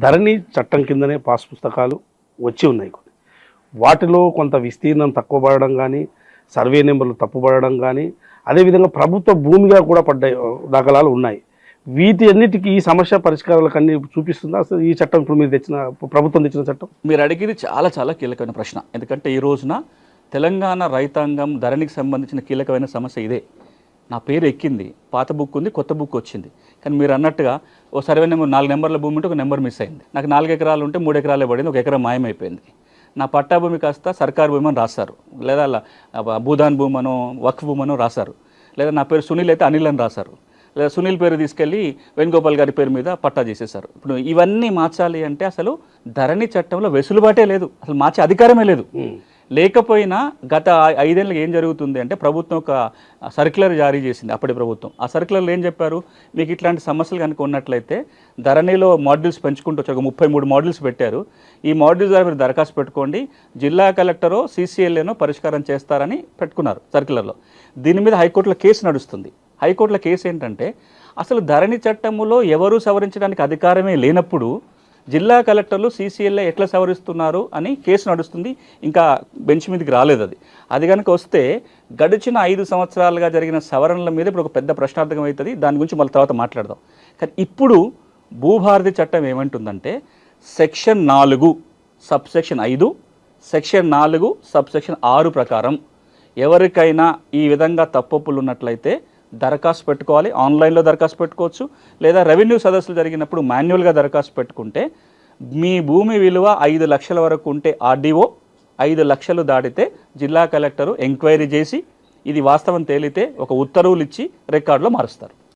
ధరణి చట్టం కిందనే పాస్ పుస్తకాలు వచ్చి ఉన్నాయి. కొన్ని వాటిలో కొంత విస్తీర్ణం తక్కువ పడడం కానీ, సర్వే నెంబర్లు తప్పుపడడం కానీ, అదేవిధంగా ప్రభుత్వ భూమిగా కూడా పడ్డ దాఖలాలు ఉన్నాయి. వీటి అన్నిటికీ ఈ సమస్య పరిష్కారాలకు అన్ని చూపిస్తుందా అసలు ఈ చట్టం? ఇప్పుడు మీరు తెచ్చిన ప్రభుత్వం తెచ్చిన చట్టం మీరు అడిగేది చాలా చాలా కీలకమైన ప్రశ్న. ఎందుకంటే ఈ రోజున తెలంగాణ రైతాంగం ధరణికి సంబంధించిన కీలకమైన సమస్య ఇదే. నా పేరు ఎక్కింది, పాత బుక్ ఉంది, కొత్త బుక్ వచ్చింది. కానీ మీరు అన్నట్టుగా ఓ సర్వే నెంబర్ 4 నెంబర్ల భూమి ఉంటే ఒక నెంబర్ మిస్ అయింది. నాకు 4 ఎకరాలు ఉంటే 3 ఎకరాలే పడింది, 1 ఎకరం మాయమైపోయింది. నా పట్టా భూమి కాస్త సర్కారు భూమి అని రాశారు, లేదా భూదాన్ భూమనో వక్ఫ్ భూమనో రాశారు, లేదా నా పేరు సునీల్ అయితే అనిల్ అని రాశారు, లేదా సునీల్ పేరు తీసుకెళ్ళి వేణుగోపాల్ గారి పేరు మీద పట్టా చేసేశారు. ఇప్పుడు ఇవన్నీ మార్చాలి అంటే అసలు ధరణి చట్టంలో వెసులుబాటే లేదు, అసలు మార్చే అధికారమే లేదు. లేకపోయినా గత 5 ఏళ్ళకి ఏం జరుగుతుంది అంటే ప్రభుత్వం ఒక సర్క్యులర్ జారీ చేసింది. అప్పటి ప్రభుత్వం ఆ సర్క్యులర్లో ఏం చెప్పారు, మీకు ఇట్లాంటి సమస్యలు కనుక ఉన్నట్లయితే ధరణిలో మాడ్యూల్స్ పెంచుకుంటూ వచ్చి ఒక 33 మాడ్యూల్స్ పెట్టారు. ఈ మాడ్యూల్స్ ద్వారా మీరు దరఖాస్తు పెట్టుకోండి, జిల్లా కలెక్టరో CCLAనో పరిష్కారం చేస్తారని పెట్టుకున్నారు సర్క్యులర్లో. దీని మీద హైకోర్టులో కేసు నడుస్తుంది. హైకోర్టులో కేసు ఏంటంటే అసలు ధరణి చట్టములో ఎవరు సవరించడానికి అధికారమే లేనప్పుడు జిల్లా కలెక్టర్లు CCLA ఎట్లా సవరిస్తున్నారు అని కేసు నడుస్తుంది. ఇంకా బెంచ్ మీదకి రాలేదు అది. అది కనుక వస్తే గడిచిన 5 సంవత్సరాలుగా జరిగిన సవరణల మీద ఇప్పుడు ఒక పెద్ద ప్రశ్నార్థకం అవుతుంది. దాని గురించి మళ్ళీ తర్వాత మాట్లాడదాం. కానీ ఇప్పుడు భూభారతి చట్టం ఏమంటుందంటే సెక్షన్ 4 సబ్సెక్షన్ 5, సెక్షన్ 4 సబ్సెక్షన్ 6 ప్రకారం ఎవరికైనా ఈ విధంగా తప్పొప్పులు ఉన్నట్లయితే దరఖాస్తు పెట్టుకోవాలి. ఆన్లైన్లో దరఖాస్తు పెట్టుకోవచ్చు, లేదా రెవెన్యూ సదస్సులు జరిగినప్పుడు మాన్యువల్గా దరఖాస్తు పెట్టుకుంటే మీ భూమి విలువ 5 లక్షల వరకు ఉంటే RDO, 5 లక్షలు దాటితే జిల్లా కలెక్టరు ఎంక్వైరీ చేసి ఇది వాస్తవం తేలితే ఒక ఉత్తర్వులు ఇచ్చి రికార్డులో మారుస్తారు.